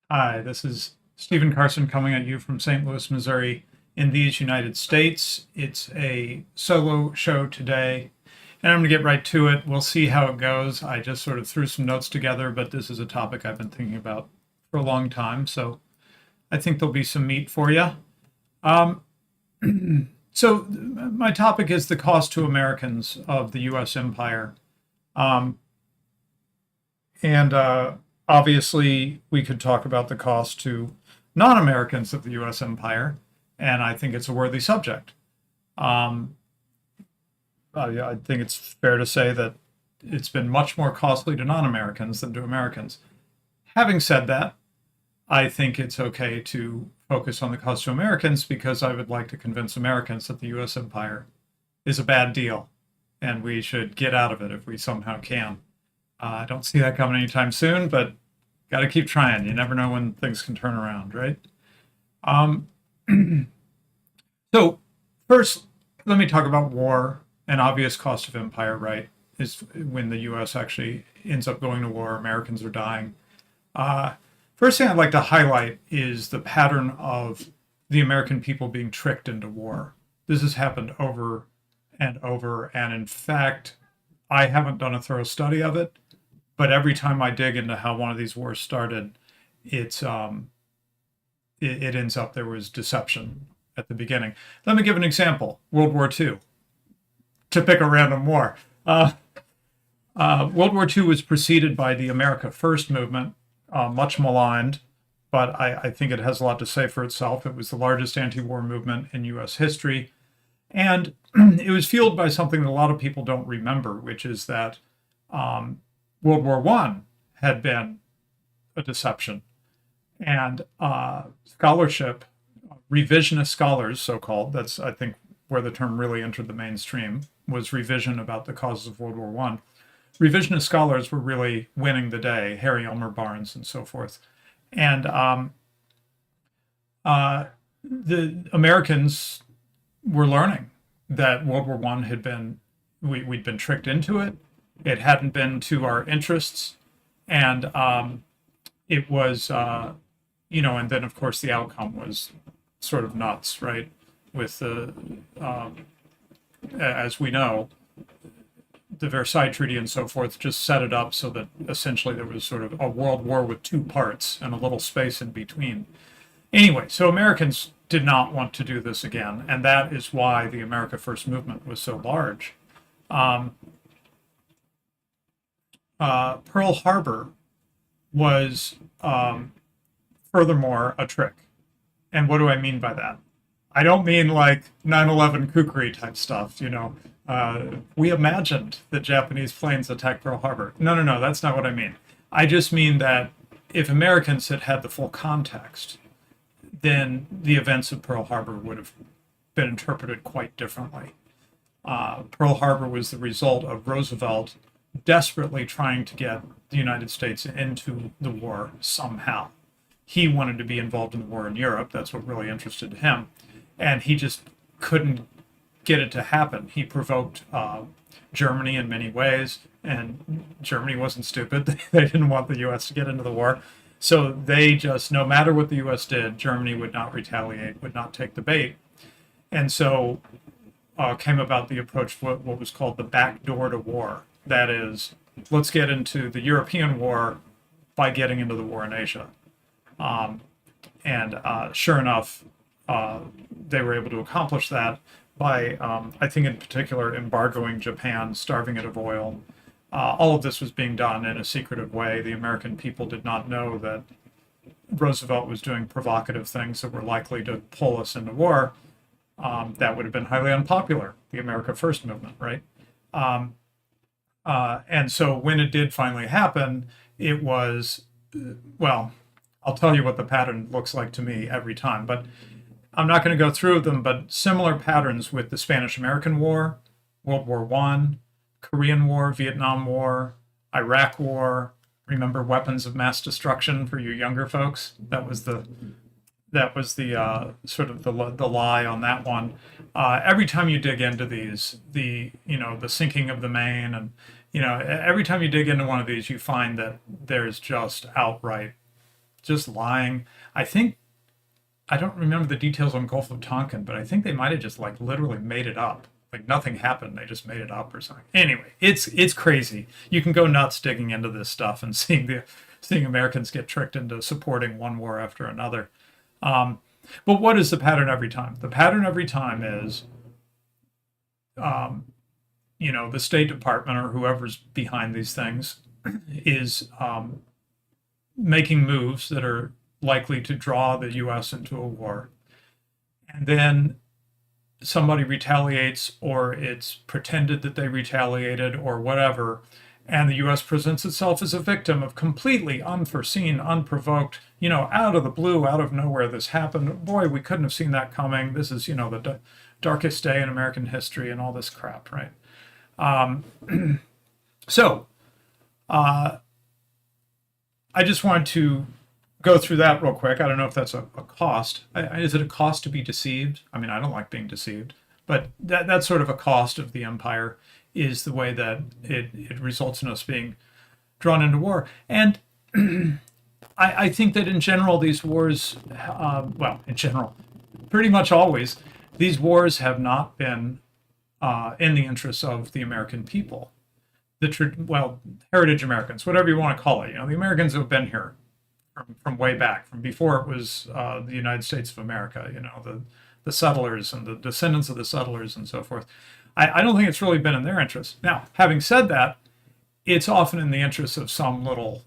Hi, this is Stephen Carson coming at you from St. Louis, Missouri, in these United States. It's a solo show today, and I'm going to get right to it. We'll see how it goes. I just sort of threw some notes together, but this is a topic I've been thinking about for a long time, so I think there'll be some meat for you. Um, my topic is the cost to Americans of the U.S. empire. Um, and obviously, we could talk about the cost to non Americans of the US empire, and I think it's a worthy subject. Um, I think it's fair to say that it's been much more costly to non Americans than to Americans. Having said that, I think it's okay to focus on the cost to Americans because I would like to convince Americans that the US empire is a bad deal and we should get out of it if we somehow can. I don't see that coming anytime soon, but got to keep trying. You never know when things can turn around, right? Um, so, first, let me talk about war. An obvious cost of empire, right? Is when the U.S. actually ends up going to war, Americans are dying. Uh, First thing I'd like to highlight is the pattern of the American people being tricked into war. This has happened over and over. And in fact, I haven't done a thorough study of it, but every time I dig into how one of these wars started, it's it ends up there was deception at the beginning. Let me give an example: World War II, to pick a random war. World War II was preceded by the America First movement, much maligned, but I think it has a lot to say for itself. It was the largest anti-war movement in U.S. history, and it was fueled by something that a lot of people don't remember, which is that World War One had been a deception, and scholarship, revisionist scholars, so-called, that's I think where the term really entered the mainstream, was revision about the causes of World War One. Revisionist scholars were really winning the day, Harry Elmer Barnes and so forth, and the Americans were learning that World War One had been we'd been tricked into it. It hadn't been to our interests, and it was, and then of course the outcome was sort of nuts, right? With the, as we know, the Versailles Treaty and so forth just set it up so that essentially there was sort of a world war with two parts and a little space in between. Anyway, so Americans did not want to do this again, and that is why the America First movement was so large. Pearl Harbor was furthermore a trick. And what do I mean by that? I don't mean like 9/11 kukri type stuff, we imagined that Japanese planes attacked Pearl Harbor. No, no, no, that's not what I mean. I just mean that if Americans had had the full context, then the events of Pearl Harbor would have been interpreted quite differently. Pearl Harbor was the result of Roosevelt desperately trying to get the United States into the war somehow. He wanted to be involved in the war in Europe. That's what really interested him. And he just couldn't get it to happen. He provoked Germany in many ways, and Germany wasn't stupid. They didn't want the U.S. to get into the war. So they just, no matter what the U.S. did, Germany would not retaliate, would not take the bait. And so came about the approach, what was called the back door to war. That is, let's get into the European war by getting into the war in Asia. And sure enough, they were able to accomplish that by, I think in particular, embargoing Japan, starving it of oil. All of this was being done in a secretive way. The American people did not know that Roosevelt was doing provocative things that were likely to pull us into war. That would have been highly unpopular, the America First movement, right? And so when it did finally happen, it was, well, I'll tell you what the pattern looks like to me every time, but I'm not going to go through them, but similar patterns with the Spanish-American War, World War One, Korean War, Vietnam War, Iraq War. Remember weapons of mass destruction for you younger folks? That was the sort of the lie on that one. Every time you dig into these, the sinking of the Maine, and every time you dig into one of these, you find that there's just outright just lying. I think I don't remember the details on Gulf of Tonkin, but I think they might have just like literally made it up. Like nothing happened, they just made it up or something. Anyway, it's crazy. You can go nuts digging into this stuff and seeing Americans get tricked into supporting one war after another. Um, but what is the pattern every time? The pattern every time is, um, the State Department or whoever's behind these things is making moves that are likely to draw the U.S. into a war. And then somebody retaliates, or it's pretended that they retaliated, or whatever. And the U.S. presents itself as a victim of completely unforeseen, unprovoked, out of the blue, out of nowhere, this happened. Boy, we couldn't have seen that coming. This is, the darkest day in American history and all this crap, right? So, I just wanted to go through that real quick. I don't know if that's a cost. Is it a cost to be deceived? I mean, I don't like being deceived, but that's sort of a cost of the empire, is the way that it results in us being drawn into war. And I think that in general, these wars, in general, pretty much always, these wars have not been in the interests of the American people. Heritage Americans, whatever you want to call it. The Americans who have been here from way back, from before it was the United States of America, the settlers and the descendants of the settlers and so forth. I don't think it's really been in their interest. Now, having said that, it's often in the interest of some little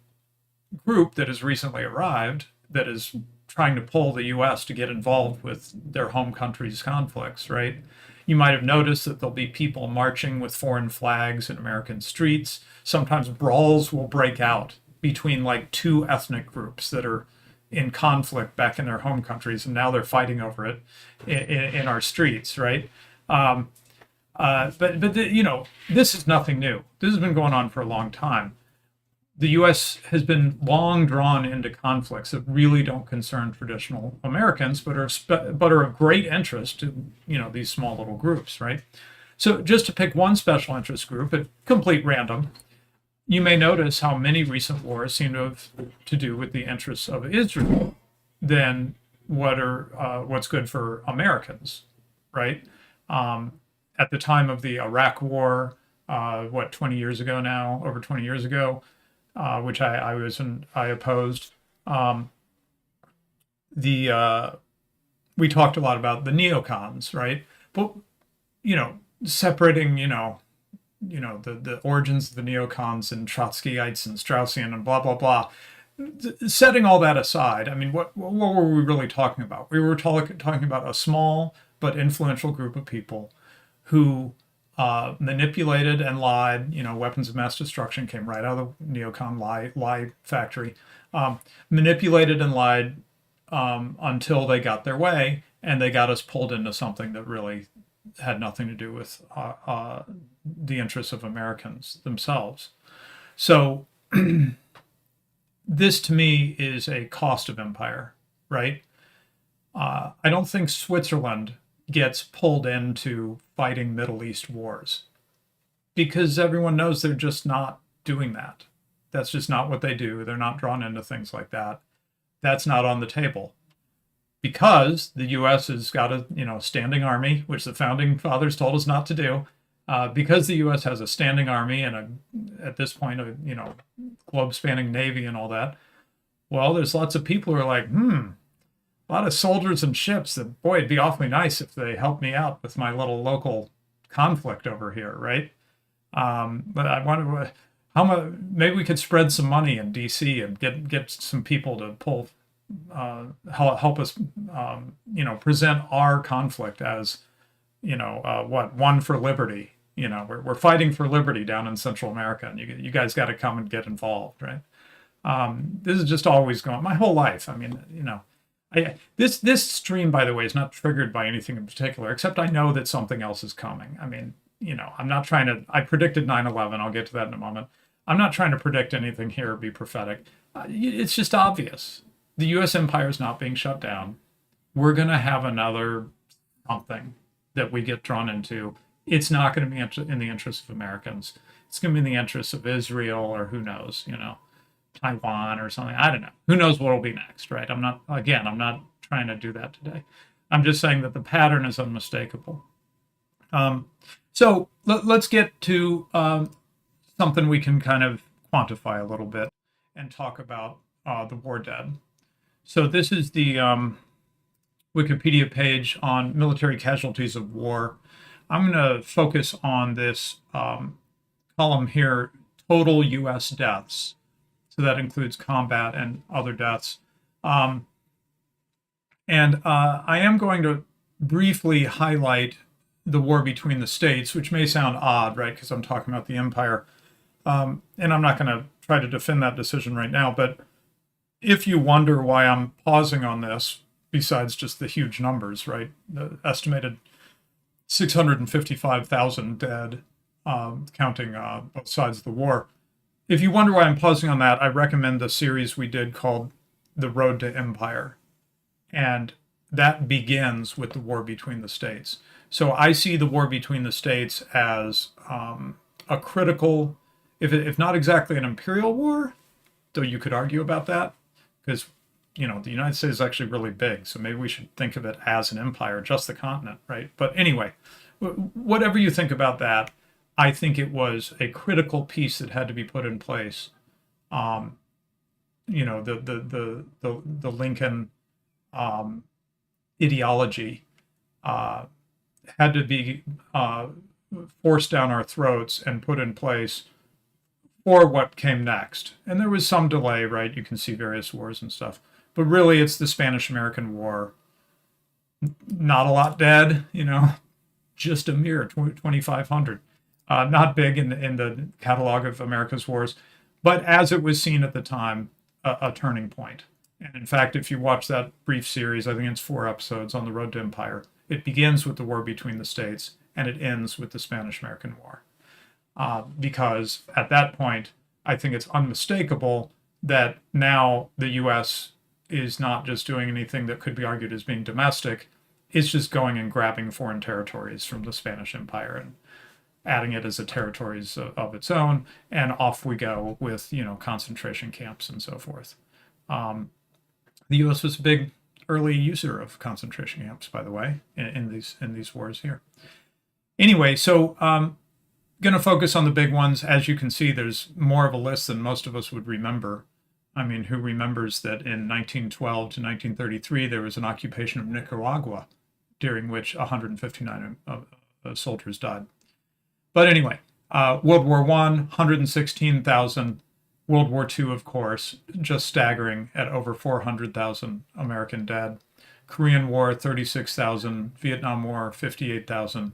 group that has recently arrived that is trying to pull the U.S. to get involved with their home country's conflicts, right? You might have noticed that there'll be people marching with foreign flags in American streets. Sometimes brawls will break out between like two ethnic groups that are in conflict back in their home countries, and now they're fighting over it in our streets, right? This is nothing new. This has been going on for a long time. The U.S. has been long drawn into conflicts that really don't concern traditional Americans, but are of great interest to these small little groups, right? So just to pick one special interest group at complete random, you may notice how many recent wars seem to have to do with the interests of Israel than what's good for Americans, right? At the time of the Iraq War, 20 years ago now, over 20 years ago, which I opposed. We talked a lot about the neocons, right? But separating, the origins of the neocons and Trotskyites and Straussian and blah blah blah. Setting all that aside, I mean, what were we really talking about? We were talking about a small but influential group of people who manipulated and lied. Weapons of mass destruction came right out of the neocon lie factory. Manipulated and lied until they got their way, and they got us pulled into something that really had nothing to do with the interests of Americans themselves. So this to me is a cost of empire, right? I don't think Switzerland gets pulled into fighting Middle East wars because everyone knows they're just not doing that. That's just not what they do. They're not drawn into things like that. That's not on the table because the U.S. has got a standing army, which the founding fathers told us not to do. Because the U.S. has a standing army and at this point a globe-spanning navy and all that. Well, there's lots of people who are like, a lot of soldiers and ships that, boy, it'd be awfully nice if they helped me out with my little local conflict over here, right? But I wonder maybe we could spread some money in D.C. and get some people to help us, present our conflict as, one for liberty. We're fighting for liberty down in Central America, and you guys got to come and get involved, right? This is just always going my whole life. I mean, this stream, by the way, is not triggered by anything in particular, except I know that something else is coming. I mean, I'm not trying to. I predicted 9/11. I'll get to that in a moment. I'm not trying to predict anything here or be prophetic. It's just obvious. The U.S. empire is not being shut down. We're going to have another something that we get drawn into. It's not going to be in the interest of Americans. It's going to be in the interest of Israel or who knows, Taiwan or something. I don't know. Who knows what will be next, right? I'm not trying to do that today. I'm just saying that the pattern is unmistakable. So let's get to something we can kind of quantify a little bit and talk about the war dead. So this is the Wikipedia page on military casualties of war. I'm going to focus on this column here, total U.S. deaths. So that includes combat and other deaths. I am going to briefly highlight the war between the states, which may sound odd, right, because I'm talking about the empire. And I'm not going to try to defend that decision right now, but if you wonder why I'm pausing on this, besides just the huge numbers, right, the estimated 655,000 dead, counting both sides of the war. If you wonder why I'm pausing on that, I recommend the series we did called The Road to Empire. And that begins with the war between the states. So I see the war between the states as a critical, if not exactly an imperial war, though you could argue about that, because the United States is actually really big, so maybe we should think of it as an empire, just the continent, right? But anyway, whatever you think about that, I think it was a critical piece that had to be put in place. The Lincoln ideology had to be forced down our throats and put in place for what came next. And there was some delay, right? You can see various wars and stuff. But really, it's the Spanish-American War. Not a lot dead, just a mere 2,500. Not big in the catalog of America's wars, but as it was seen at the time, a turning point. And in fact, if you watch that brief series, I think it's 4 episodes on the Road to Empire, it begins with the war between the states and it ends with the Spanish-American War. Because at that point, I think it's unmistakable that now the U.S. is not just doing anything that could be argued as being domestic, it's just going and grabbing foreign territories from the Spanish Empire and adding it as a territories of its own, and off we go with concentration camps and so forth. The U.S. was a big early user of concentration camps, by the way, in these wars here. Anyway, so going to focus on the big ones. As you can see, there's more of a list than most of us would remember. I mean, who remembers that in 1912 to 1933 there was an occupation of Nicaragua, during which 159 soldiers died. But anyway, World War I, 116,000. World War II, of course, just staggering at over 400,000 American dead. Korean War, 36,000. Vietnam War, 58,000.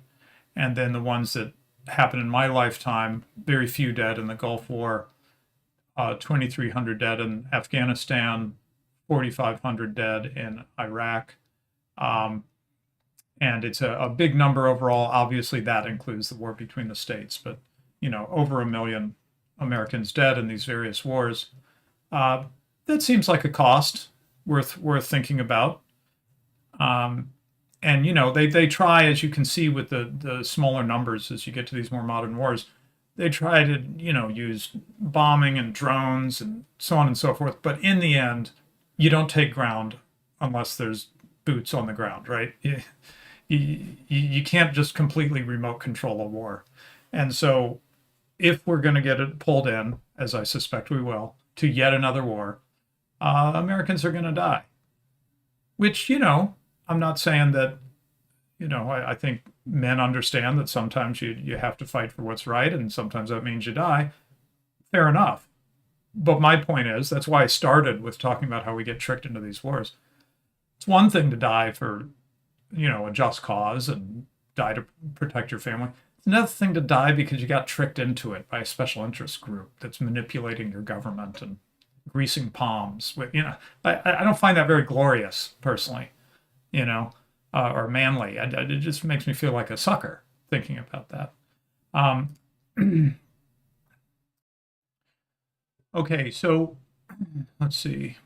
And then the ones that happened in my lifetime, very few dead in the Gulf War, 2,300 dead in Afghanistan, 4,500 dead in Iraq. And it's a big number overall. Obviously, that includes the war between the states, but over 1 million Americans dead in these various wars. That seems like a cost worth thinking about. And they try, as you can see with the smaller numbers as you get to these more modern wars, they try to use bombing and drones and so on and so forth. But in the end, you don't take ground unless there's boots on the ground, right? You can't just completely remote control a war. And so if we're going to get it pulled in, as I suspect we will, to yet another war, Americans are going to die. Which, I'm not saying that, I think men understand that sometimes you have to fight for what's right, and sometimes that means you die. Fair enough. But my point is, that's why I started with talking about how we get tricked into these wars. It's one thing to die for, a just cause and die to protect your family. It's another thing to die because you got tricked into it by a special interest group that's manipulating your government and greasing palms. I don't find that very glorious, personally, or manly. It just makes me feel like a sucker thinking about that. Okay, so let's see.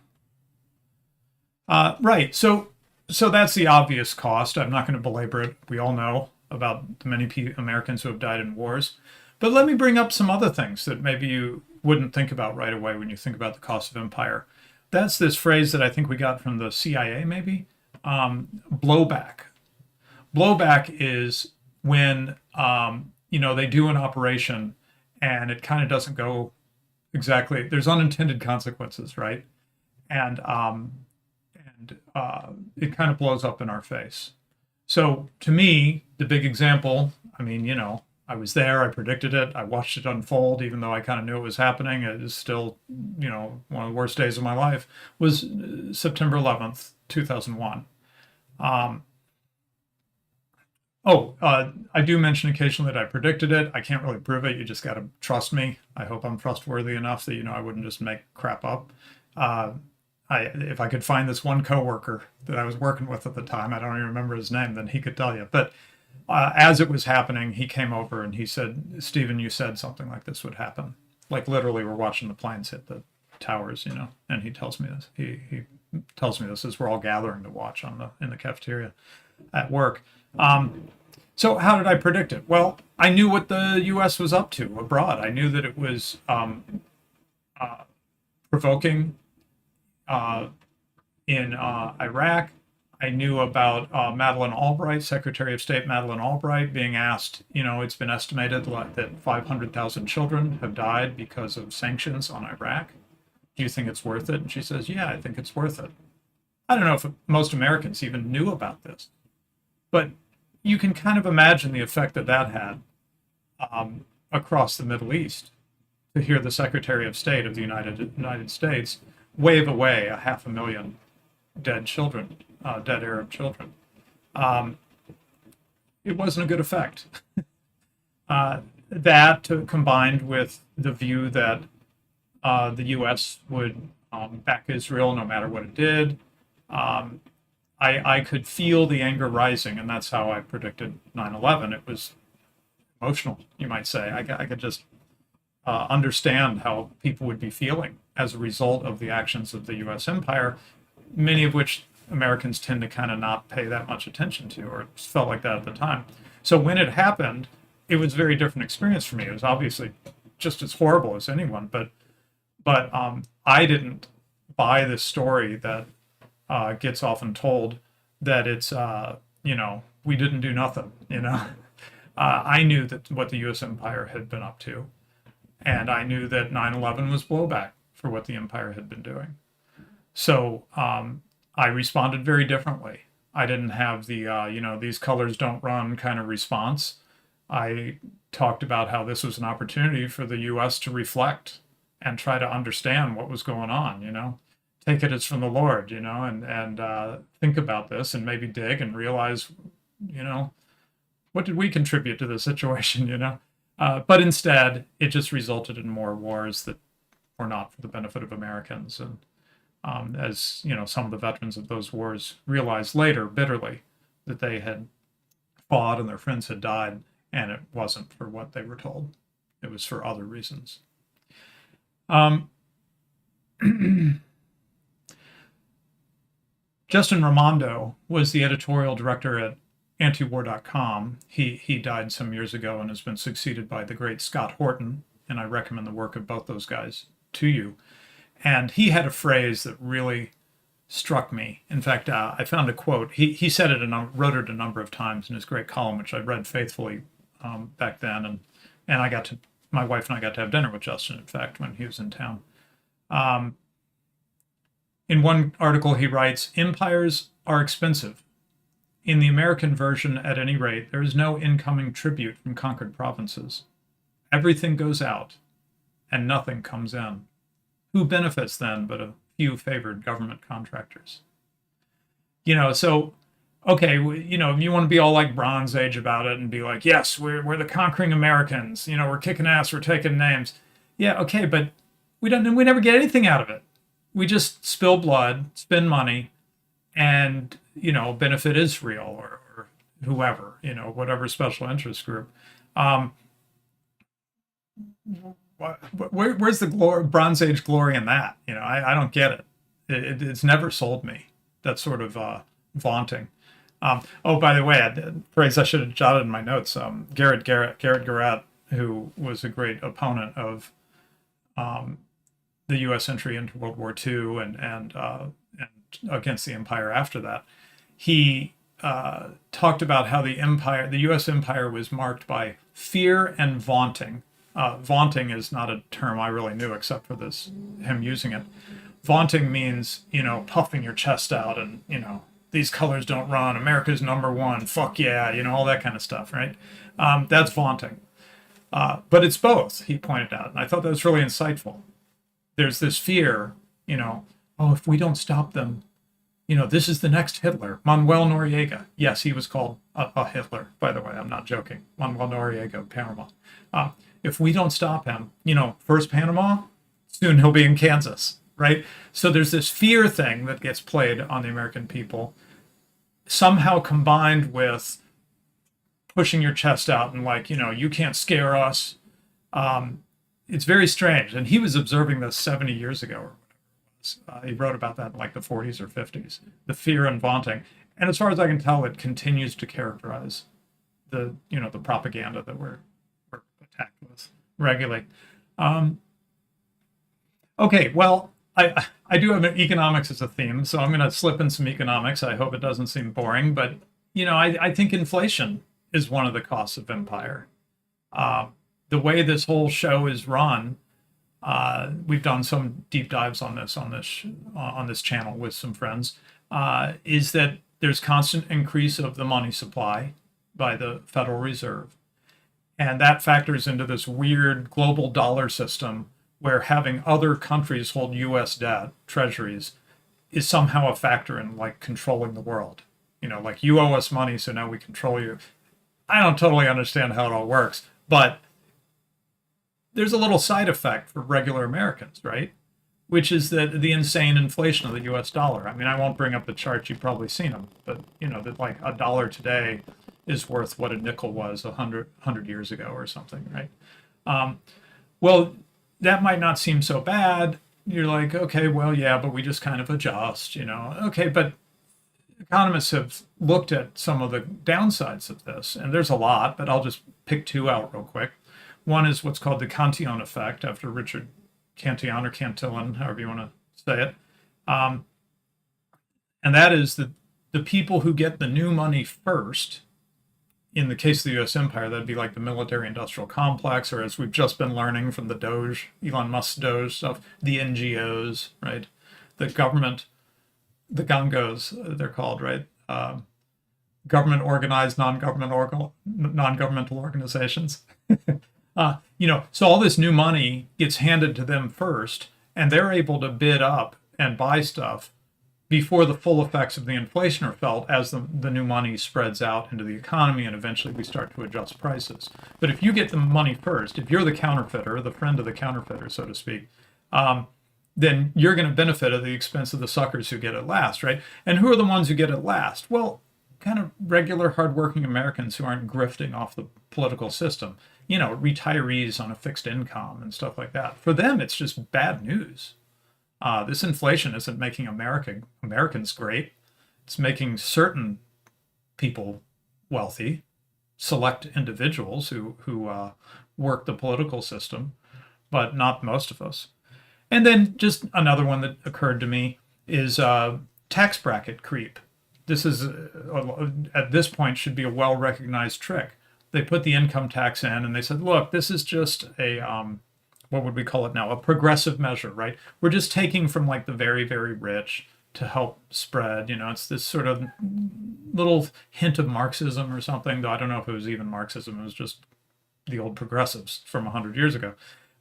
Right, so that's the obvious cost. I'm not going to belabor it. We all know about the many Americans who have died in wars. But let me bring up some other things that maybe you wouldn't think about right away when you think about the cost of empire. That's this phrase that I think we got from the CIA, maybe, blowback. Blowback is when they do an operation and it kind of doesn't go exactly. There's unintended consequences, right? And it kind of blows up in our face. So to me, the big example, I mean, I was there, I predicted it, I watched it unfold, even though I kind of knew it was happening. It is still, one of the worst days of my life, was September 11th, 2001. I do mention occasionally that I predicted it. I can't really prove it. You just got to trust me. I hope I'm trustworthy enough that, I wouldn't just make crap up. If I could find this one coworker that I was working with at the time, I don't even remember his name, then he could tell you. But as it was happening, he came over and he said, "Stephen, you said something like this would happen." Like literally, we're watching the planes hit the towers, and he tells me this. He tells me this as we're all gathering to watch in the cafeteria at work. So how did I predict it? Well, I knew what the U.S. was up to abroad. I knew that it was provoking in Iraq. I knew about Madeleine Albright, Secretary of State Madeleine Albright, being asked, it's been estimated that 500,000 children have died because of sanctions on Iraq. Do you think it's worth it? And she says, yeah, I think it's worth it. I don't know if most Americans even knew about this, but you can kind of imagine the effect that had across the Middle East, to hear the Secretary of State of the United States wave away 500,000 dead children, dead Arab children. It wasn't a good effect. That combined with the view that the U.S. would back Israel no matter what it did. I could feel the anger rising, and that's how I predicted 9/11. It was emotional, you might say. I could just understand how people would be feeling as a result of the actions of the U.S. empire, many of which Americans tend to kind of not pay that much attention to, or felt like that at the time. So when it happened, it was a very different experience for me. It was obviously just as horrible as anyone, but I didn't buy this story that gets often told, that it's we didn't do nothing. I knew that what the U.S. empire had been up to, and I knew that 9/11 was blowback for what the empire had been doing. So I responded very differently. I didn't have the these colors don't run kind of response. I talked about how this was an opportunity for the U.S. to reflect and try to understand what was going on. Take it as from the Lord, and think about this and maybe dig and realize, what did we contribute to the situation, But instead, it just resulted in more wars that were not for the benefit of Americans. And as, some of the veterans of those wars realized later, bitterly, that they had fought and their friends had died, and it wasn't for what they were told. It was for other reasons. Justin Raimondo was the editorial director at antiwar.com. He died some years ago and has been succeeded by the great Scott Horton, and I recommend the work of both those guys to you. And he had a phrase that really struck me. In fact, I found a quote. He said it and wrote it a number of times in his great column, which I read faithfully back then. And my wife and I got to have dinner with Justin, in fact, when he was in town. In one article, he writes, "Empires are expensive. In the American version, at any rate, there is no incoming tribute from conquered provinces. Everything goes out, and nothing comes in. Who benefits then but a few favored government contractors?" So, okay, if you want to be all like Bronze Age about it and be like, yes, we're the conquering Americans, we're kicking ass, we're taking names. Yeah, okay, but we never get anything out of it. We just spill blood, spend money, and, benefit Israel or whoever, whatever special interest group. Where's the Bronze Age glory in that? I don't get it. It's never sold me, that sort of vaunting. By the way, a phrase I should have jotted in my notes. Garrett Garat who was a great opponent of the U.S. entry into World War II and against the empire after that. He talked about how the U.S. empire was marked by fear and vaunting. Vaunting is not a term I really knew except for him using it. Vaunting means, puffing your chest out and, these colors don't run, America's #1, fuck yeah, all that kind of stuff, right? That's vaunting. But it's both, he pointed out. And I thought that was really insightful. There's this fear, oh, if we don't stop them, this is the next Hitler, Manuel Noriega. Yes, he was called a Hitler, by the way. I'm not joking. Manuel Noriega of Panama. If we don't stop him, first Panama, soon he'll be in Kansas, right? So there's this fear thing that gets played on the American people, somehow combined with pushing your chest out and you can't scare us. It's very strange. And he was observing this 70 years ago. He wrote about that in the 40s or 50s, the fear and vaunting. And as far as I can tell, it continues to characterize the propaganda that we're attacked with regularly. Okay, well, I do have economics as a theme, so I'm going to slip in some economics. I hope it doesn't seem boring, but I think inflation is one of the costs of empire. The way this whole show is run, we've done some deep dives on this channel with some friends, is that there's constant increase of the money supply by the Federal Reserve. And that factors into this weird global dollar system where having other countries hold US debt, treasuries, is somehow a factor in controlling the world. You owe us money, so now we control you. I don't totally understand how it all works, but there's a little side effect for regular Americans, right? Which is the insane inflation of the US dollar. I mean, I won't bring up the charts, you've probably seen them, but that a dollar today is worth what a nickel was 100 years ago or something, right? Well, that might not seem so bad. You're like, okay, well, yeah, but we just kind of adjust, Okay, but economists have looked at some of the downsides of this, and there's a lot, but I'll just pick two out real quick. One is what's called the Cantillon effect, after Richard Cantillon or Cantillon, however you want to say it. And that is the people who get the new money first, in the case of the U.S. empire, that'd be like the military-industrial complex, or as we've just been learning from the Doge, Elon Musk's Doge stuff, the NGOs, right? The government, the gungos, they're called, right? Government-organized, non-governmental organizations. So all this new money gets handed to them first, and they're able to bid up and buy stuff before the full effects of the inflation are felt as the new money spreads out into the economy, and eventually we start to adjust prices. But if you get the money first, if you're the counterfeiter, the friend of the counterfeiter, so to speak, then you're going to benefit at the expense of the suckers who get it last, right? And who are the ones who get it last? Well, kind of regular, hardworking Americans who aren't grifting off the political system. Retirees on a fixed income and stuff like that. For them, it's just bad news. This inflation isn't making Americans great. It's making certain people wealthy, select individuals who work the political system, but not most of us. And then just another one that occurred to me is tax bracket creep. This is, at this point, should be a well-recognized trick. They put the income tax in and they said, look, this is just a, what would we call it now? A progressive measure, right? We're just taking from the very, very rich to help spread. It's this sort of little hint of Marxism or something, though I don't know if it was even Marxism. It was just the old progressives from 100 years ago.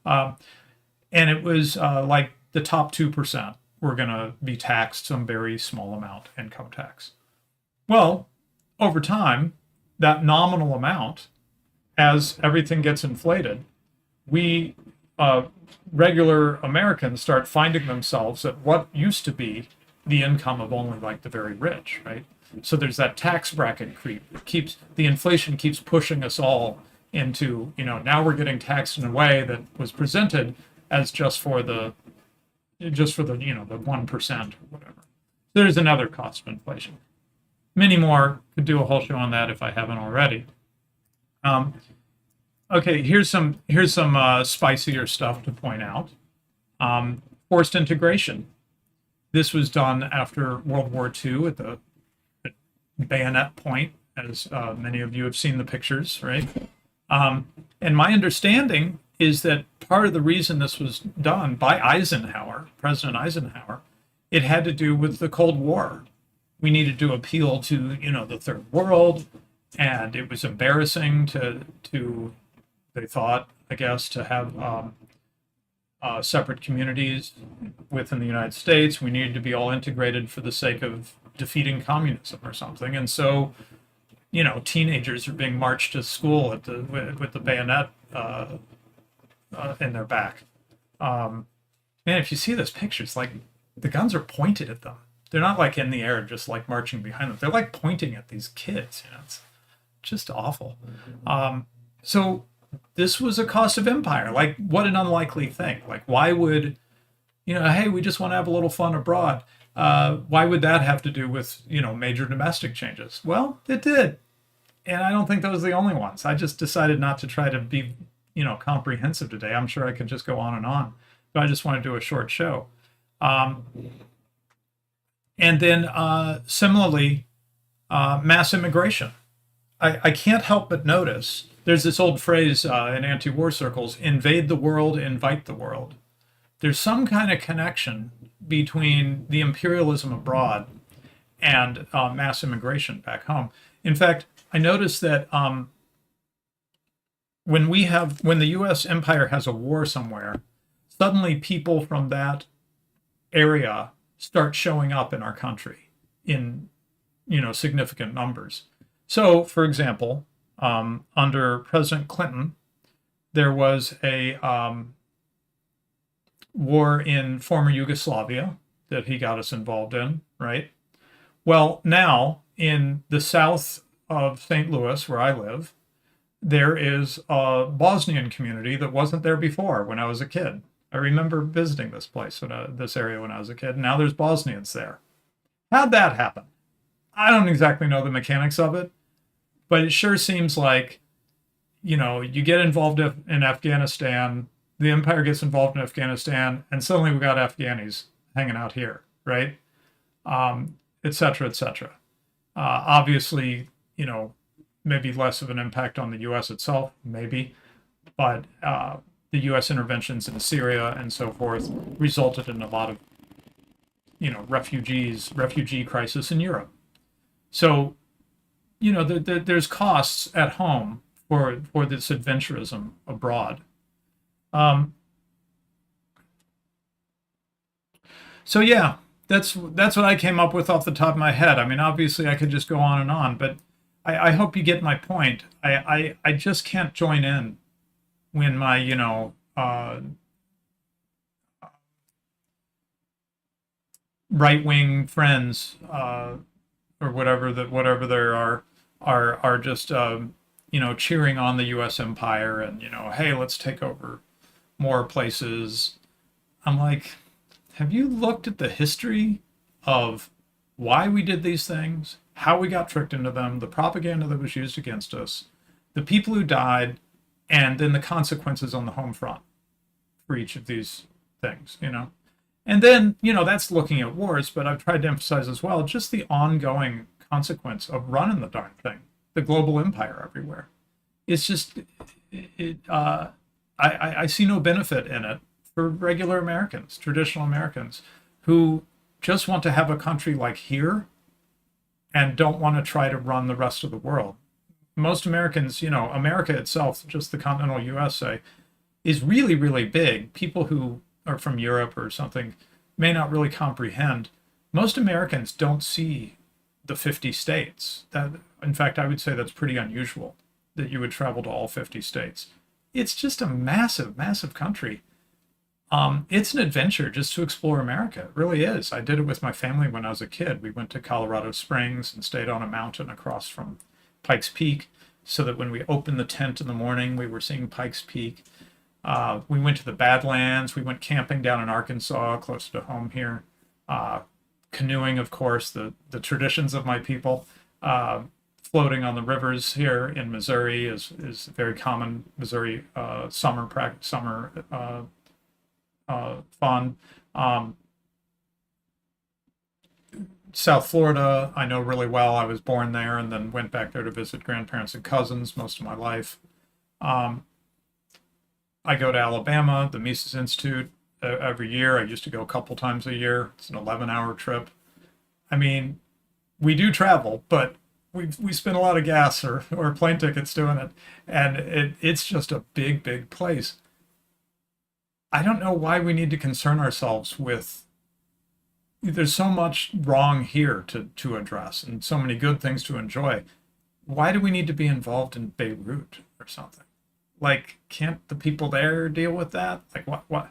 And it was the top 2% were going to be taxed some very small amount, income tax. Well, over time, that nominal amount, as everything gets inflated, we regular Americans start finding themselves at what used to be the income of only the very rich, right? So there's that tax bracket creep. The inflation keeps pushing us all into, now we're getting taxed in a way that was presented as just for the the 1% or whatever. There's another cost of inflation. Many more. Could do a whole show on that if I haven't already. Okay, here's some spicier stuff to point out. Forced integration. This was done after World War II at the bayonet point, as many of you have seen the pictures, right? And my understanding is that part of the reason this was done by Eisenhower, President Eisenhower, it had to do with the Cold War. We needed to appeal to, the third world, and it was embarrassing to they thought, I guess, to have separate communities within the United States. We needed to be all integrated for the sake of defeating communism or something. And so, teenagers are being marched to school with the bayonet in their back. Man, if you see those pictures, like the guns are pointed at them. They're not like in the air, just like marching behind them. They're like pointing at these kids. It's just awful. So this was a cost of empire. Like, what an unlikely thing. Like, why would, hey, we just want to have a little fun abroad. Why would that have to do with, major domestic changes? Well, it did. And I don't think those are the only ones. I just decided not to try to be, comprehensive today. I'm sure I could just go on and on, but I just want to do a short show. And then similarly, mass immigration. I can't help but notice there's this old phrase in anti-war circles: invade the world, invite the world. There's some kind of connection between the imperialism abroad and mass immigration back home. In fact, I noticed that when the U.S. empire has a war somewhere, suddenly people from that area start showing up in our country in significant numbers. So, for example, under President Clinton, there was a war in former Yugoslavia that he got us involved in, right? Well, now in the south of St. Louis, where I live, there is a Bosnian community that wasn't there before when I was a kid. I remember visiting this place, this area when I was a kid. Now there's Bosnians there. How'd that happen? I don't exactly know the mechanics of it, but it sure seems like, you get involved in Afghanistan, the empire gets involved in Afghanistan, and suddenly we got Afghanis hanging out here, right? Et cetera, et cetera. Obviously, maybe less of an impact on the U.S. itself, maybe, but the U.S. interventions in Syria and so forth resulted in a lot of, refugee crisis in Europe. So, there's costs at home for this adventurism abroad. So yeah, that's what I came up with off the top of my head. I mean, obviously, I could just go on and on, but I hope you get my point. I just can't join in when my right wing friends or whatever there are just cheering on the U.S. empire and hey, let's take over more places. I'm like, have you looked at the history of why we did these things, how we got tricked into them, the propaganda that was used against us, the people who died, and then the consequences on the home front for each of these things, And then, that's looking at wars, but I've tried to emphasize as well just the ongoing consequence of running the darn thing, the global empire everywhere. It's just, I see no benefit in it for regular Americans, traditional Americans, who just want to have a country like here and don't want to try to run the rest of the world. Most Americans, America itself, just the continental USA, is really, really big. People who are from Europe or something may not really comprehend. Most Americans don't see the 50 states. That, in fact, I would say that's pretty unusual that you would travel to all 50 states. It's just a massive, massive country. It's an adventure just to explore America. It really is. I did it with my family when I was a kid. We went to Colorado Springs and stayed on a mountain across from Pikes Peak so that when we opened the tent in the morning, we were seeing Pikes Peak. We went to the Badlands. We went camping down in Arkansas, close to home here. Canoeing, of course, the traditions of my people. floating on the rivers here in Missouri is very common. Missouri summer fun. Um, South Florida, I know really well. I was born there and then went back there to visit grandparents and cousins most of my life. Um, I go to Alabama, the Mises Institute, every year. I used to go a couple times a year. It's an 11-hour trip. I mean, we do travel, but we spend a lot of gas or plane tickets doing it, and it's just a big place. I don't know why we need to concern ourselves with. There's so much wrong here to address, and so many good things to enjoy. Why do we need to be involved in Beirut or something? Like, can't the people there deal with that? Like, what?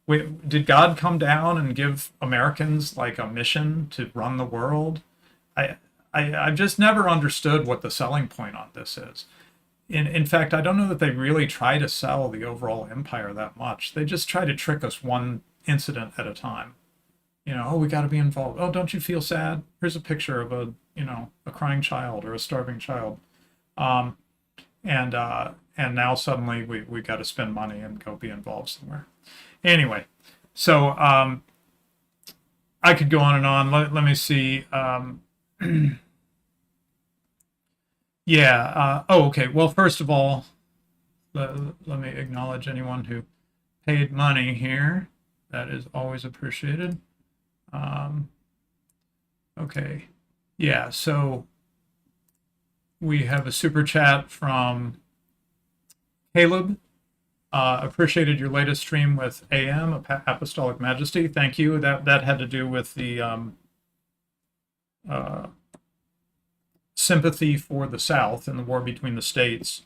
Wait, did God come down and give Americans like a mission to run the world? I, I've just never understood what the selling point on this is. In fact, I don't know that they really try to sell the overall empire that much. They just try to trick us one incident at a time. Oh, we got to be involved. Oh, don't you feel sad? Here's a picture of a crying child or a starving child. Um, and now suddenly we got to spend money and go be involved somewhere. Anyway, so I could go on and on. Let me see. Yeah. Okay. Well, first of all, let me acknowledge anyone who paid money here. That is always appreciated. Okay. Yeah. So we have a super chat from Caleb. Appreciated your latest stream with AM, Apostolic Majesty. Thank you. That had to do with the sympathy for the South and the war between the states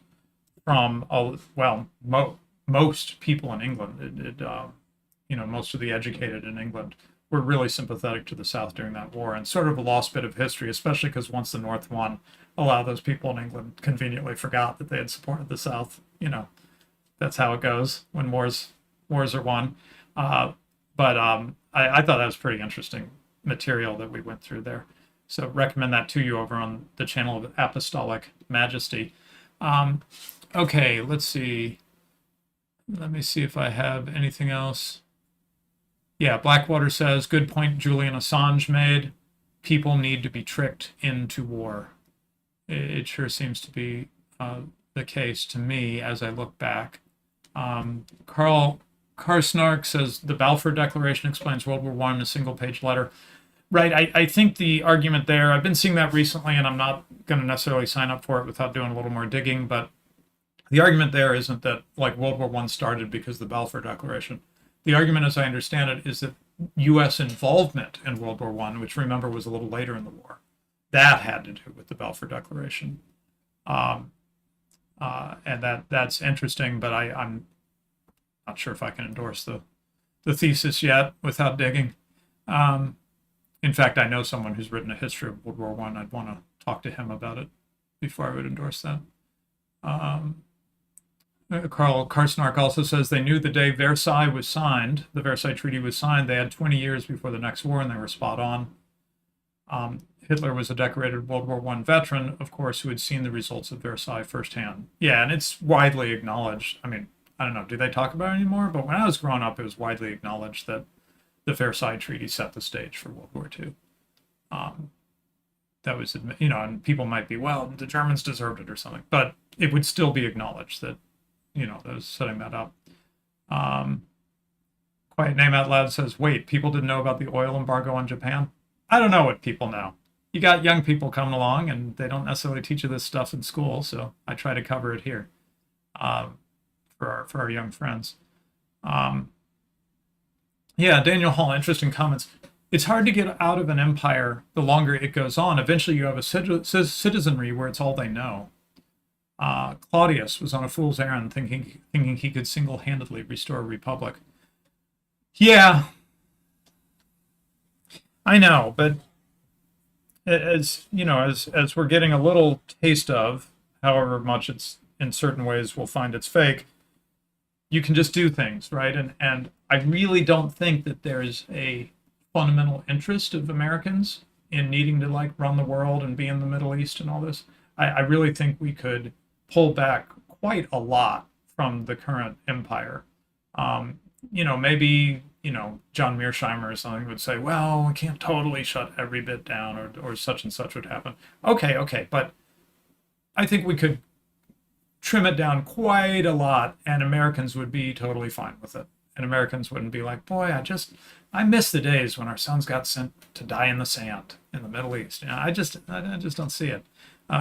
from most people in England. Most of the educated in England were really sympathetic to the South during that war, and sort of a lost bit of history, especially because once the North won, a lot of those people in England conveniently forgot that they had supported the South. That's how it goes when wars are won. But I thought that was pretty interesting material that we went through there. So recommend that to you over on the channel of Apostolic Majesty. Okay, let's see. Let me see if I have anything else. Yeah, Blackwater says, good point Julian Assange made. People need to be tricked into war. It sure seems to be the case to me as I look back. Carl Karsnark says, the Balfour Declaration explains World War I in a single-page letter. Right, I think the argument there, I've been seeing that recently, and I'm not going to necessarily sign up for it without doing a little more digging, but the argument there isn't that like World War I started because of the Balfour Declaration. The argument, as I understand it, is that U.S. involvement in World War I, which remember was a little later in the war, that had to do with the Balfour Declaration. And that's interesting, but I'm not sure if I can endorse the thesis yet without digging. In fact, I know someone who's written a history of World War I. I'd want to talk to him about it before I would endorse that. Carl Karsnark also says they knew the day Versailles was signed, the Versailles Treaty was signed, they had 20 years before the next war, and they were spot on. Hitler was a decorated World War I veteran, of course, who had seen the results of Versailles firsthand. Yeah, and it's widely acknowledged. I mean, I don't know, do they talk about it anymore? But when I was growing up, it was widely acknowledged that the Versailles Treaty set the stage for World War II. That was, and people might be, well, the Germans deserved it or something, but it would still be acknowledged that, that was setting that up. Quiet Name Out Loud says, wait, people didn't know about the oil embargo on Japan? I don't know what people know. You got young people coming along, and they don't necessarily teach you this stuff in school, so I try to cover it here for our young friends. Yeah, Daniel Hall, interesting comments. It's hard to get out of an empire the longer it goes on. Eventually, you have a citizenry where it's all they know. Claudius was on a fool's errand thinking he could single-handedly restore a republic. Yeah, I know, but as we're getting a little taste of, however much it's in certain ways we'll find it's fake, you can just do things, right? And I really don't think that there's a fundamental interest of Americans in needing to like run the world and be in the Middle East and all this. I really think we could pull back quite a lot from the current empire. Um, maybe, John Mearsheimer or something would say, well, we can't totally shut every bit down, or such and such would happen. Okay, but I think we could trim it down quite a lot, and Americans would be totally fine with it. And Americans wouldn't be like, boy, I miss the days when our sons got sent to die in the sand in the Middle East. I just don't see it.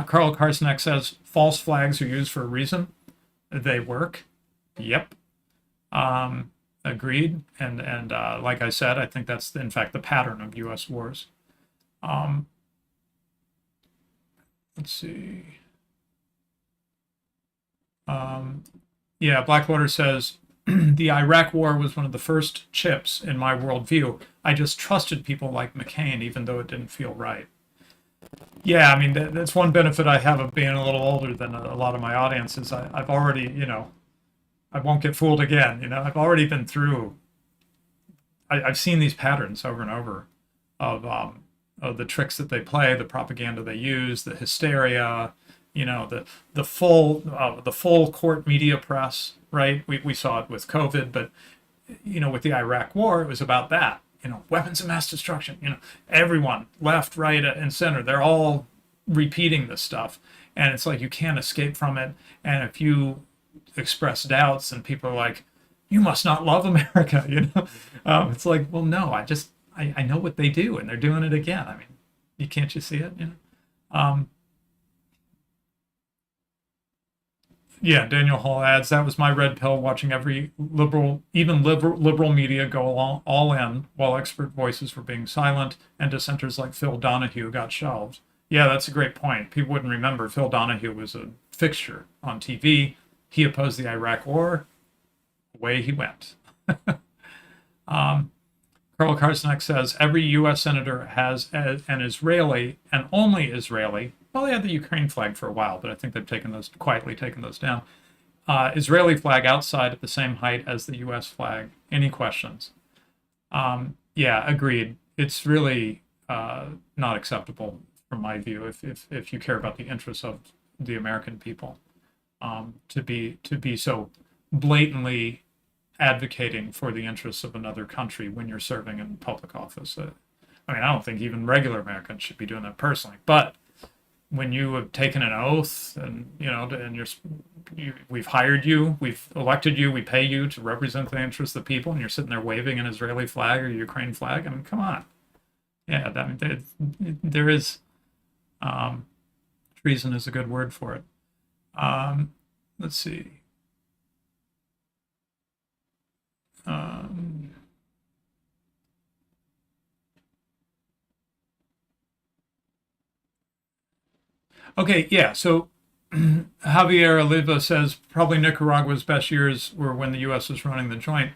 Carl Karsenek says false flags are used for a reason. They work. Yep. Agreed. And like I said, I think that's in fact the pattern of U.S. wars. Let's see. Yeah, Blackwater says the Iraq War was one of the first chips in my worldview. I just trusted people like McCain, even though it didn't feel right. Yeah, I mean, that's one benefit I have of being a little older than a lot of my audience is I've already, I won't get fooled again. I've already been through, I've seen these patterns over and over of the tricks that they play, the propaganda they use, the hysteria, the full court media press, right? We saw it with COVID, but with the Iraq War, it was about that. Weapons of mass destruction. Everyone, left, right, and center, they're all repeating this stuff, and it's like you can't escape from it. And if you express doubts, and people are like, "You must not love America," it's like, well, no, I know what they do, and they're doing it again. I mean, can't you see it? Yeah, Daniel Hall adds, that was my red pill, watching every liberal media go all in while expert voices were being silent and dissenters like Phil Donahue got shelved. Yeah, that's a great point. People wouldn't remember Phil Donahue was a fixture on TV. He opposed the Iraq War. Away he went. Carl Karsenek says every U.S. senator has an Israeli, and only Israeli. Well, they had the Ukraine flag for a while, but I think they've quietly taken those down. Israeli flag outside at the same height as the U.S. flag. Any questions? Yeah, agreed. It's really not acceptable from my view, if you care about the interests of the American people, to be so blatantly advocating for the interests of another country when you're serving in public office. I mean, I don't think even regular Americans should be doing that personally, but when you have taken an oath and we've hired you, we've elected you, we pay you to represent the interests of the people, and you're sitting there waving an Israeli flag or Ukraine flag. I mean, come on. Yeah, I mean, there is treason is a good word for it. Let's see. Okay, yeah, so Javier Oliva says probably Nicaragua's best years were when the U.S. was running the joint.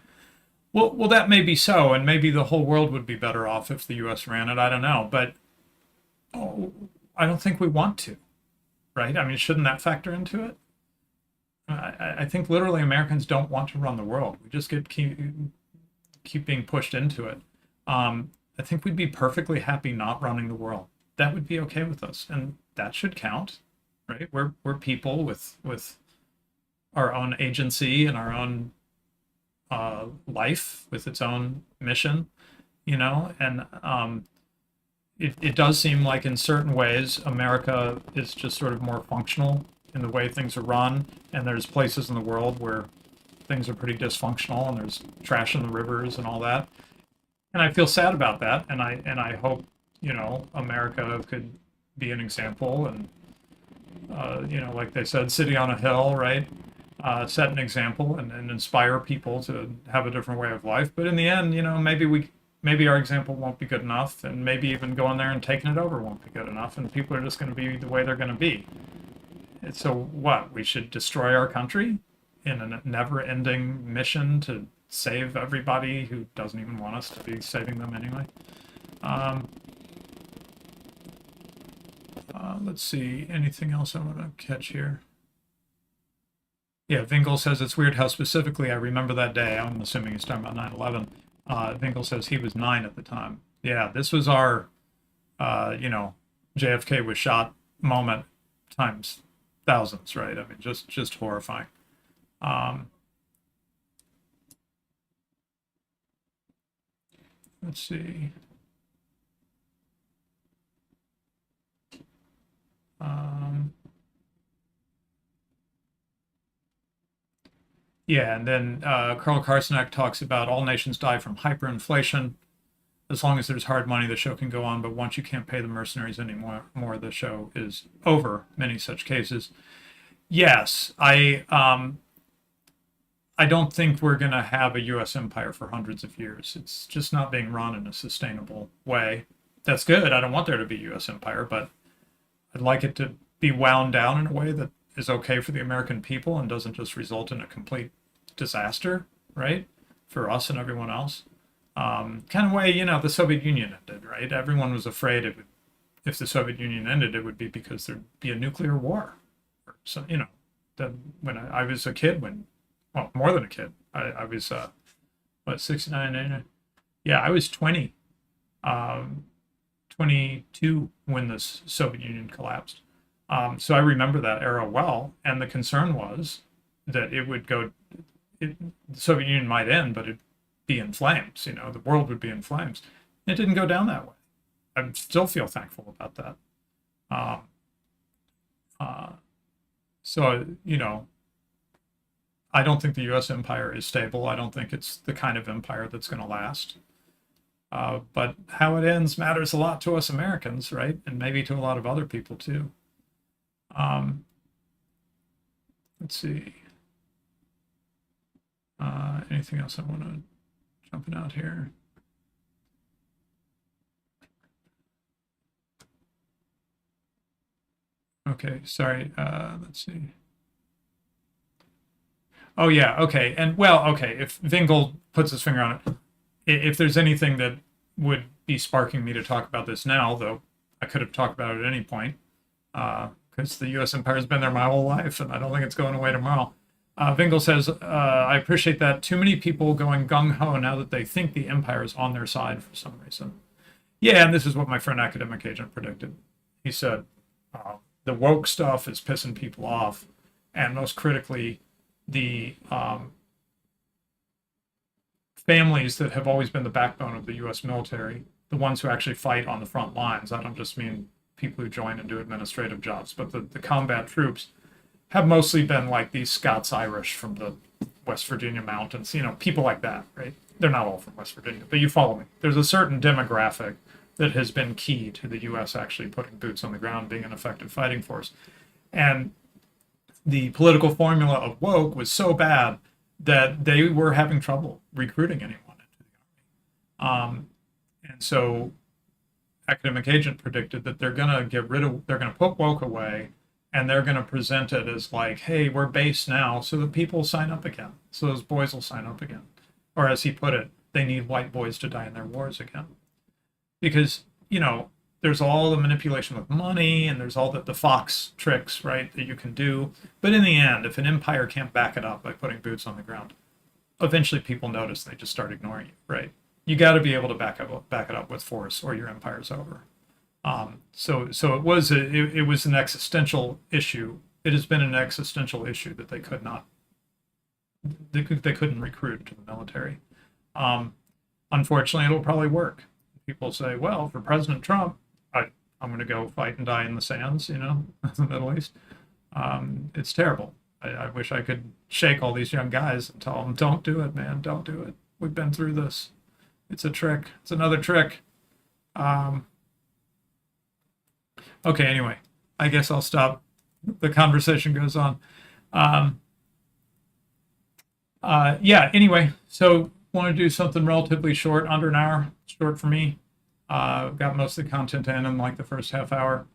Well, that may be so, and maybe the whole world would be better off if the U.S. ran it. I don't know, but I don't think we want to, right? I mean, shouldn't that factor into it? I think literally Americans don't want to run the world. We just keep being pushed into it. I think we'd be perfectly happy not running the world. That would be okay with us, and that should count, right? We're people with our own agency and our own life with its own mission, and it does seem like in certain ways America is just sort of more functional in the way things are run, and there's places in the world where things are pretty dysfunctional and there's trash in the rivers and all that. And I feel sad about that, and I hope America could be an example, and like they said, city on a hill, right? Set an example and inspire people to have a different way of life. But in the end, maybe our example won't be good enough, and maybe even going there and taking it over won't be good enough, and people are just going to be the way they're going to be. So what? We should destroy our country in a never-ending mission to save everybody who doesn't even want us to be saving them anyway. Let's see, anything else I want to catch here? Yeah, Vingle says it's weird how specifically I remember that day. I'm assuming he's talking about 9/11. Vingle says he was 9 at the time. Yeah, this was our, JFK was shot moment times thousands, right? I mean, just horrifying. Um, let's see. Um, yeah, and then Karl Karsenak talks about all nations die from hyperinflation. As long as there's hard money, the show can go on, but once you can't pay the mercenaries anymore, the show is over. Many such cases. Yes, I don't think we're going to have a U.S. empire for hundreds of years. It's just not being run in a sustainable way. That's good. I don't want there to be a U.S. empire, but I'd like it to be wound down in a way that is okay for the American people and doesn't just result in a complete disaster, right? For us and everyone else. Kind of way, the Soviet Union ended, right? Everyone was afraid if the Soviet Union ended, it would be because there'd be a nuclear war. So, that when I was a kid, well, more than a kid, I was, 69, 89? Yeah, I was 20, 22 when the Soviet Union collapsed. So I remember that era well, and the concern was that the Soviet Union might end, but it'd be in flames. The world would be in flames. It didn't go down that way. I still feel thankful about that. Um, uh, so I don't think the U.S. empire is stable. I don't think it's the kind of empire that's going to last. But how it ends matters a lot to us Americans, right? And maybe to a lot of other people too. Let's see. Anything else I want to jumping out here? Okay, sorry. Let's see. Oh yeah, okay. And well, okay, if Vingel puts his finger on it, if there's anything that would be sparking me to talk about this now, though I could have talked about it at any point, because the U.S. empire has been there my whole life, and I don't think it's going away tomorrow. Vingel says, I appreciate that. Too many people going gung-ho now that they think the empire is on their side for some reason. Yeah, and this is what my friend Academic Agent predicted. He said, the woke stuff is pissing people off, and most critically, the families that have always been the backbone of the U.S. military, the ones who actually fight on the front lines. I don't just mean people who join and do administrative jobs, but the combat troops have mostly been like these Scots-Irish from the West Virginia mountains, people like that, right? They're not all from West Virginia, but you follow me. There's a certain demographic that has been key to the U.S. actually putting boots on the ground, being an effective fighting force. And the political formula of woke was so bad that they were having trouble recruiting anyone into the army. And so Academic Agent predicted that they're going to put woke away, and they're going to present it as like, hey, we're base now, so the people sign up again. So those boys will sign up again. Or as he put it, they need white boys to die in their wars again. Because, there's all the manipulation with money, and there's all the Fox tricks, right, that you can do. But in the end, if an empire can't back it up by putting boots on the ground, eventually people notice, and they just start ignoring you, right? You got to be able to back it up with force, or your empire's over. So it was an existential issue. It has been an existential issue that they couldn't recruit to the military. Unfortunately, it'll probably work. People say, well, for President Trump, I'm going to go fight and die in the sands, in the Middle East. It's terrible. I wish I could shake all these young guys and tell them, don't do it, man, don't do it. We've been through this. It's a trick. It's another trick. Okay, anyway, I guess I'll stop. The conversation goes on. Yeah, anyway, so want to do something relatively short, under an hour, short for me. Got most of the content in like the first half hour.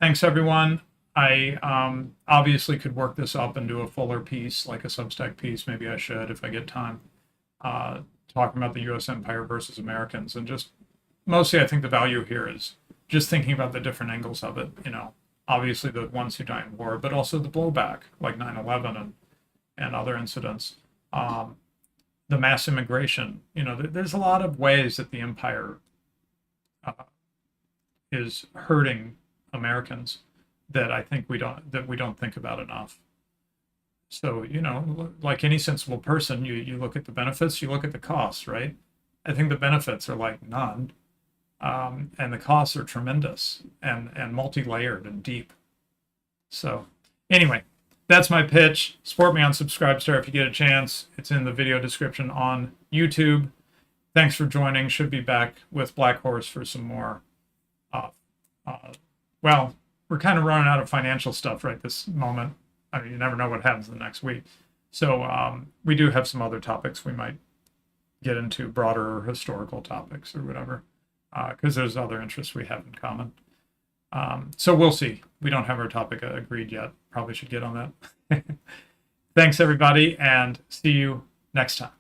Thanks, everyone. I obviously could work this up and do a fuller piece, like a Substack piece. Maybe I should if I get time. Talking about the U.S. empire versus Americans. And just mostly I think the value here is just thinking about the different angles of it. Obviously the ones who die in war, but also the blowback, like 9/11 and other incidents. The mass immigration, there's a lot of ways that the empire is hurting Americans. that I think we don't think about enough. So, like any sensible person, you look at the benefits, you look at the costs, right? I think the benefits are like none, and the costs are tremendous and multi-layered and deep. So, anyway, that's my pitch. Support me on Subscribestar if you get a chance. It's in the video description on YouTube. Thanks for joining. Should be back with Black Horse for some more. Well, we're kind of running out of financial stuff right this moment. I mean, you never know what happens the next week. So we do have some other topics we might get into, broader historical topics or whatever, because there's other interests we have in common. So we'll see. We don't have our topic agreed yet. Probably should get on that. Thanks, everybody, and see you next time.